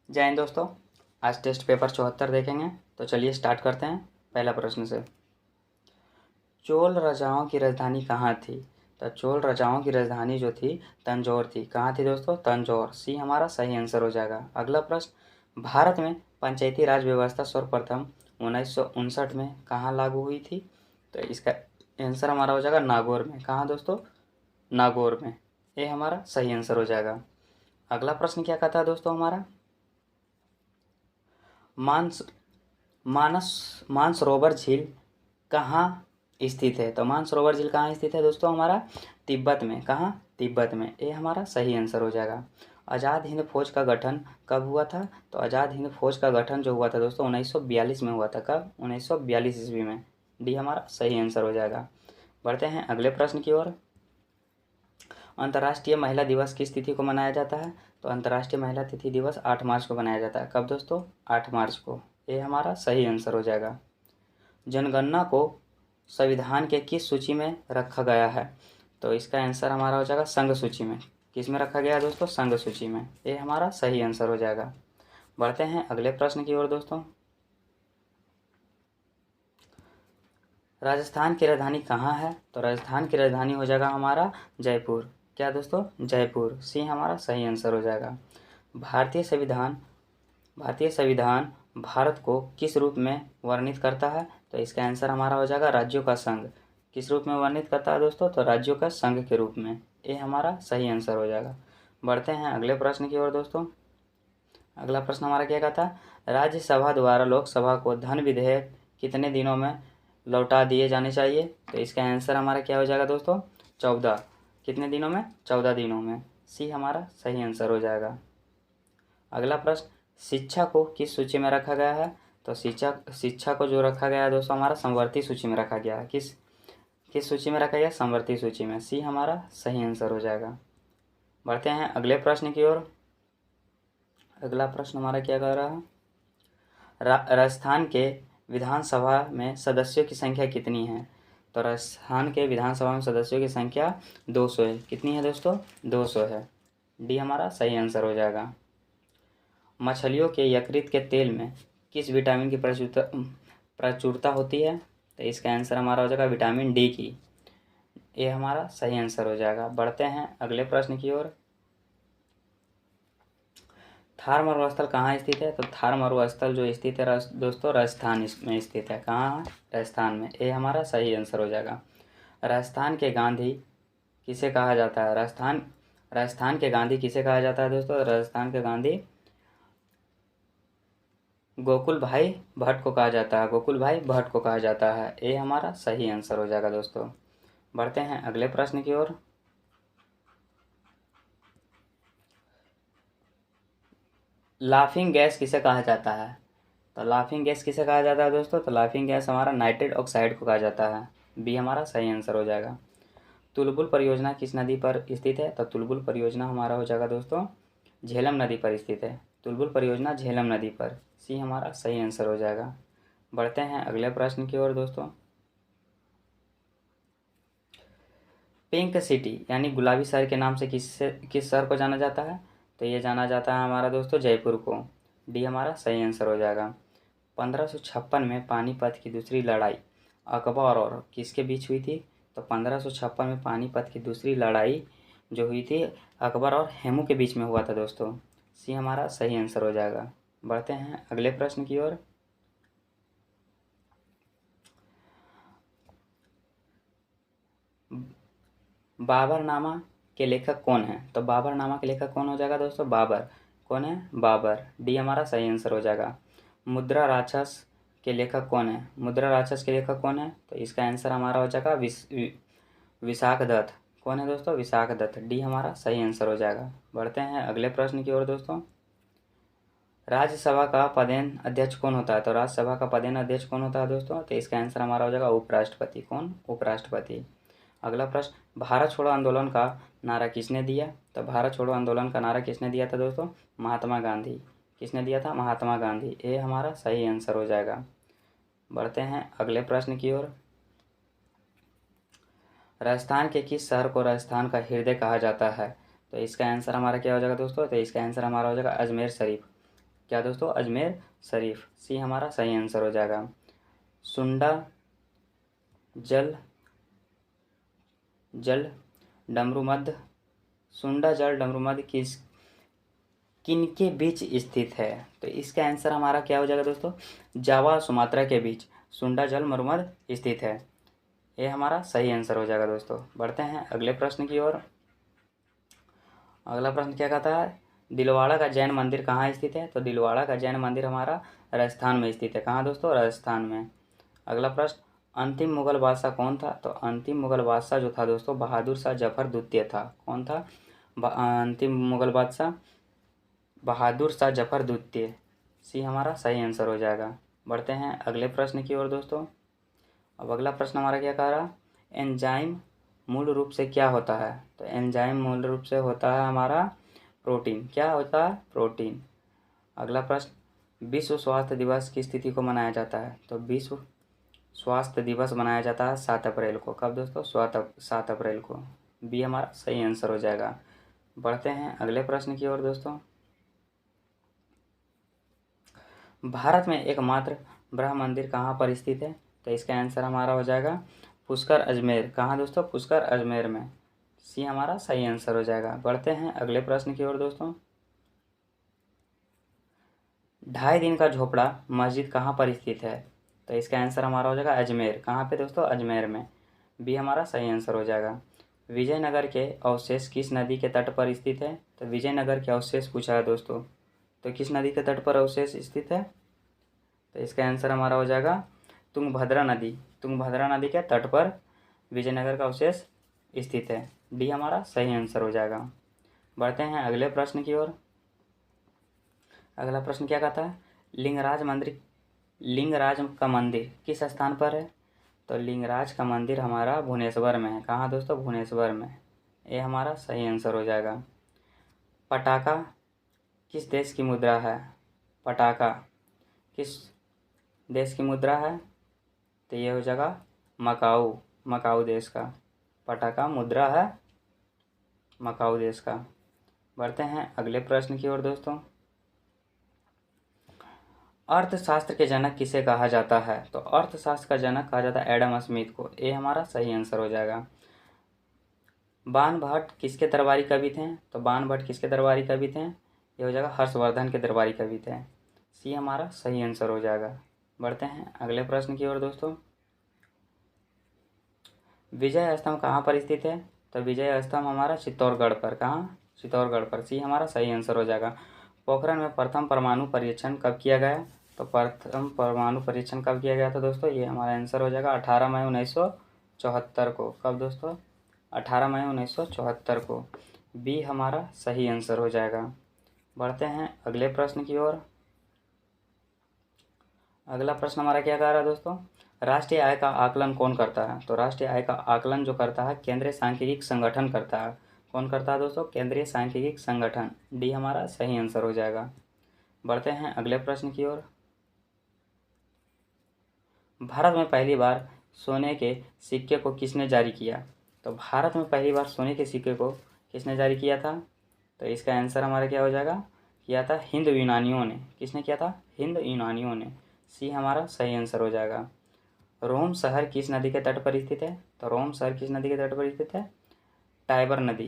जय हिंद दोस्तों। आज टेस्ट पेपर 74 देखेंगे। तो चलिए स्टार्ट करते हैं पहला प्रश्न से। चोल राजाओं की राजधानी कहाँ थी? तो चोल राजाओं की राजधानी जो थी तंजौर थी। कहाँ थी दोस्तों? तंजौर। सी हमारा सही आंसर हो जाएगा। अगला प्रश्न, भारत में पंचायती राज व्यवस्था सर्वप्रथम 1959 में कहाँ लागू हुई थी? तो इसका आंसर हमारा हो जाएगा नागौर में। कहाँ दोस्तों? नागौर में। ये हमारा सही आंसर हो जाएगा। अगला प्रश्न क्या कहता है दोस्तों हमारा, मानस मानस मानसरोवर झील कहाँ स्थित है? तो मानसरोवर झील कहाँ स्थित है दोस्तों? हमारा तिब्बत में। कहाँ? तिब्बत में। ये हमारा सही आंसर हो जाएगा। आज़ाद हिंद फौज का गठन कब हुआ था? तो आज़ाद हिंद फौज का गठन जो हुआ था दोस्तों 1942 में हुआ था। कब? 1942 ईस्वी में। डी हमारा सही आंसर हो जाएगा। बढ़ते हैं अगले प्रश्न की ओर। अंतर्राष्ट्रीय महिला दिवस किस तिथि को मनाया जाता है? तो अंतर्राष्ट्रीय महिला तिथि दिवस 8 मार्च को मनाया जाता है। कब दोस्तों? 8 मार्च को। ये हमारा सही आंसर हो जाएगा। जनगणना को संविधान के किस सूची में रखा गया है? तो इसका आंसर हमारा हो जाएगा संघ सूची में। किस में रखा गया है दोस्तों? संघ सूची में। ये हमारा सही आंसर हो जाएगा। बढ़ते हैं अगले प्रश्न की ओर दोस्तों। राजस्थान की राजधानी कहाँ है? तो राजस्थान की राजधानी हो जाएगा हमारा जयपुर। क्या दोस्तों? जयपुर। सी हमारा सही आंसर हो जाएगा। भारतीय संविधान भारतीय संविधान भारत को किस रूप में वर्णित करता है? तो इसका आंसर हमारा हो जाएगा राज्यों का संघ। किस रूप में वर्णित करता है दोस्तों? तो राज्यों का संघ के रूप में। ये हमारा सही आंसर हो जाएगा। बढ़ते हैं अगले प्रश्न की ओर दोस्तों। अगला प्रश्न हमारा क्या कहता है, राज्यसभा द्वारा लोकसभा को धन विधेयक कितने दिनों में लौटा दिए जाने चाहिए? तो इसका आंसर हमारा क्या हो जाएगा दोस्तों? 14। कितने दिनों में? 14 दिनों में। सी हमारा सही आंसर हो जाएगा। अगला प्रश्न, शिक्षा को किस सूची में रखा गया है? तो शिक्षा को जो रखा गया है दोस्तों हमारा समवर्ती सूची में रखा गया है। किस किस सूची में रखा गया? समवर्ती सूची में। सी हमारा सही आंसर हो जाएगा। बढ़ते हैं अगले प्रश्न की ओर। अगला प्रश्न हमारा क्या कह रहा है, राजस्थान के विधानसभा में सदस्यों की संख्या कितनी है? तो राजस्थान के विधानसभा में सदस्यों की संख्या 200 है। कितनी है दोस्तों? 200 है। डी हमारा सही आंसर हो जाएगा। मछलियों के यकृत के तेल में किस विटामिन की प्रचुरता होती है? तो इसका आंसर हमारा हो जाएगा विटामिन डी की। ये हमारा सही आंसर हो जाएगा। बढ़ते हैं अगले प्रश्न की ओर। थार मरुस्थल कहाँ स्थित है? तो थार मरुस्थल जो स्थित है दोस्तों राजस्थान में स्थित है। कहाँ है? राजस्थान में। ये हमारा सही आंसर हो जाएगा। राजस्थान के गांधी किसे कहा जाता है? राजस्थान के गांधी किसे कहा जाता है दोस्तों? राजस्थान के गांधी गोकुल भाई भट्ट को कहा जाता है। गोकुल भाई भट्ट को कहा जाता है। ये हमारा सही आंसर हो जाएगा दोस्तों। बढ़ते हैं अगले प्रश्न की ओर। लाफिंग गैस किसे कहा जाता है? तो लाफिंग गैस किसे कहा जाता है दोस्तों? तो लाफिंग गैस हमारा नाइट्रेट ऑक्साइड को कहा जाता है। बी हमारा सही आंसर हो जाएगा। तुलबुल परियोजना किस नदी पर स्थित है? तो तुलबुल परियोजना हमारा हो जाएगा दोस्तों झेलम नदी पर स्थित है। तुलबुल परियोजना झेलम नदी पर। सी हमारा सही आंसर हो जाएगा। बढ़ते हैं अगले प्रश्न की ओर दोस्तों। पिंक सिटी यानी गुलाबी शहर के नाम से किस शहर को जाना जाता है? तो ये जाना जाता है हमारा दोस्तों जयपुर को। डी हमारा सही आंसर हो जाएगा। 1556 में पानीपत की दूसरी लड़ाई अकबर और किसके बीच हुई थी? तो 1556 में पानीपत की दूसरी लड़ाई जो हुई थी अकबर और हेमू के बीच में हुआ था दोस्तों। सी हमारा सही आंसर हो जाएगा। बढ़ते हैं अगले प्रश्न की ओर। बाबरनामा के लेखक कौन है? तो बाबरनामा के लेखक कौन हो जाएगा दोस्तों? बाबर। कौन है? बाबर। डी हमारा सही आंसर हो जाएगा। मुद्रा राक्षस के लेखक कौन है? मुद्रा राक्षस के लेखक कौन है? तो इसका आंसर हमारा हो जाएगा विशाख दत्त। कौन है दोस्तों? विशाख दत्त। डी हमारा सही आंसर हो जाएगा। बढ़ते हैं अगले प्रश्न की ओर दोस्तों। राज्यसभा का पदेन अध्यक्ष कौन होता है? तो राज्यसभा का पदेन अध्यक्ष कौन होता है दोस्तों? तो इसका आंसर हमारा हो जाएगा उपराष्ट्रपति। कौन? उपराष्ट्रपति। अगला प्रश्न, भारत छोड़ो आंदोलन का नारा किसने दिया? तो भारत छोड़ो आंदोलन का नारा किसने दिया था दोस्तों? महात्मा गांधी। किसने दिया था? महात्मा गांधी। ये हमारा सही आंसर हो जाएगा। बढ़ते हैं अगले प्रश्न की ओर। राजस्थान के किस शहर को राजस्थान का हृदय कहा जाता है? तो इसका आंसर हमारा क्या हो जाएगा दोस्तों? तो इसका आंसर हमारा हो जाएगा अजमेर शरीफ। क्या दोस्तों, अजमेर शरीफ। सी हमारा सही आंसर हो जाएगा। सुंडा जल जल डमरूमध्य, सुंडा जल डमरूमध्य किनके बीच स्थित है? तो इसका आंसर हमारा क्या हो जाएगा दोस्तों, जावा सुमात्रा के बीच सुंडा जल मरुमध्य स्थित है। ये हमारा सही आंसर हो जाएगा दोस्तों। बढ़ते हैं अगले प्रश्न की ओर। अगला प्रश्न क्या कहता है, दिलवाड़ा का जैन मंदिर कहाँ स्थित है? तो दिलवाड़ा का जैन मंदिर हमारा राजस्थान में स्थित है। कहाँ दोस्तों, राजस्थान में। अगला प्रश्न, अंतिम मुगल बादशाह कौन था? तो अंतिम मुगल बादशाह जो था दोस्तों, बहादुर शाह जफर द्वितीय था। कौन था अंतिम मुगल बादशाह? बहादुर शाह जफर द्वितीय। सी हमारा सही आंसर हो जाएगा। बढ़ते हैं अगले प्रश्न की ओर दोस्तों। अब अगला प्रश्न हमारा क्या कह रहा, एंजाइम मूल रूप से क्या होता है? तो एंजाइम मूल रूप से होता है हमारा प्रोटीन। क्या होता है? प्रोटीन। अगला प्रश्न, विश्व स्वास्थ्य दिवस किस तिथि को मनाया जाता है? तो विश्व स्वास्थ्य दिवस मनाया जाता है 7 अप्रैल को। कब दोस्तों? 7 अप्रैल को। बी हमारा सही आंसर हो जाएगा। बढ़ते हैं अगले प्रश्न की ओर दोस्तों। भारत में एकमात्र ब्रह्म मंदिर कहाँ पर स्थित है? तो इसका आंसर हमारा हो जाएगा पुष्कर अजमेर। कहाँ दोस्तों? पुष्कर अजमेर में। सी हमारा सही आंसर हो जाएगा। बढ़ते हैं अगले प्रश्न की ओर दोस्तों। 2.5 दिन का झोपड़ा मस्जिद कहाँ पर स्थित है? तो इसका आंसर हमारा हो जाएगा अजमेर। कहाँ पे दोस्तों? अजमेर में। बी हमारा सही आंसर हो जाएगा। विजयनगर के अवशेष किस नदी के तट पर स्थित है? तो विजयनगर के अवशेष पूछा है दोस्तों, तो किस नदी के तट पर अवशेष स्थित है? तो इसका आंसर हमारा हो जाएगा तुंगभद्रा नदी। तुंगभद्रा नदी के तट पर विजयनगर का अवशेष स्थित है। डी हमारा सही आंसर हो जाएगा। बढ़ते हैं अगले प्रश्न की ओर। अगला प्रश्न क्या कहता है, लिंगराज का मंदिर किस स्थान पर है? तो लिंगराज का मंदिर हमारा भुवनेश्वर में है। कहाँ दोस्तों? भुवनेश्वर में। ये हमारा सही आंसर हो जाएगा। पटाखा किस देश की मुद्रा है? पटाखा किस देश की मुद्रा है? तो ये हो जाएगा मकाऊ। मकाऊ देश का पटाखा मुद्रा है, मकाऊ देश का। बढ़ते हैं अगले प्रश्न की ओर दोस्तों। अर्थशास्त्र के जनक किसे कहा जाता है? तो अर्थशास्त्र का जनक कहा जाता है एडम स्मिथ को। ये हमारा सही आंसर हो जाएगा। बाणभट्ट किसके दरबारी कवि थे? तो बाणभट्ट किसके दरबारी कवि थे? ये हो जाएगा हर्षवर्धन के दरबारी कवि थे। सी हमारा सही आंसर हो जाएगा। बढ़ते हैं अगले प्रश्न की ओर दोस्तों। विजय स्तंभ कहाँ पर स्थित है? तो विजय स्तंभ हमारा चित्तौड़गढ़ पर। कहाँ? चित्तौड़गढ़ पर। सी हमारा सही आंसर हो जाएगा। पोखरण में प्रथम परमाणु परीक्षण कब किया गया? तो प्रथम परमाणु परीक्षण कब किया गया था दोस्तों? ये हमारा आंसर हो जाएगा 18 मई 1974 को। कब दोस्तों? 18 मई 1974 को। बी हमारा सही आंसर हो जाएगा। बढ़ते हैं अगले प्रश्न की ओर। अगला प्रश्न हमारा क्या कह रहा है दोस्तों, राष्ट्रीय आय का आकलन कौन करता है? तो राष्ट्रीय आय का आकलन जो करता है केंद्रीय सांख्यिकी संगठन करता है। कौन करता है दोस्तों? केंद्रीय सांख्यिकी संगठन। डी हमारा सही आंसर हो जाएगा। बढ़ते हैं अगले प्रश्न की ओर। भारत में पहली बार सोने के सिक्के को किसने जारी किया? तो भारत में पहली बार सोने के सिक्के को किसने जारी किया था? तो इसका आंसर हमारा क्या हो जाएगा, किया था हिंद यूनानियों ने। किसने किया था? हिंद यूनानियों ने। सी हमारा सही आंसर हो जाएगा। रोम शहर किस नदी के तट पर स्थित है? तो रोम शहर किस नदी के तट पर स्थित है? टाइबर नदी।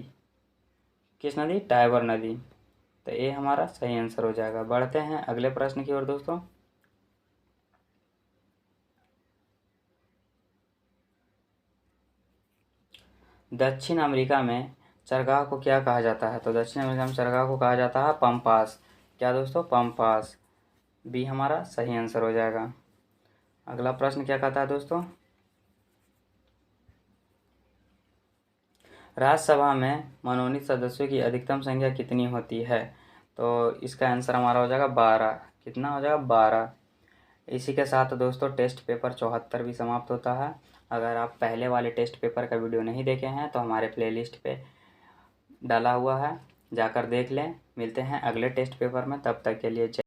किस नदी? टाइबर नदी। तो ये हमारा सही आंसर हो जाएगा। बढ़ते हैं अगले प्रश्न की ओर दोस्तों। दक्षिण अमेरिका में चरगाह को क्या कहा जाता है? तो दक्षिण अमेरिका में चरगाह को कहा जाता है पम्पास। क्या दोस्तों? पम्पास। बी हमारा सही आंसर हो जाएगा। अगला प्रश्न क्या कहता है दोस्तों, राज्यसभा में मनोनीत सदस्यों की अधिकतम संख्या कितनी होती है? तो इसका आंसर हमारा हो जाएगा 12। कितना हो जाएगा? 12। इसी के साथ दोस्तों टेस्ट पेपर 74 भी समाप्त होता है। अगर आप पहले वाले टेस्ट पेपर का वीडियो नहीं देखे हैं तो हमारे प्लेलिस्ट पे डाला हुआ है, जाकर देख लें। मिलते हैं अगले टेस्ट पेपर में, तब तक के लिए जय।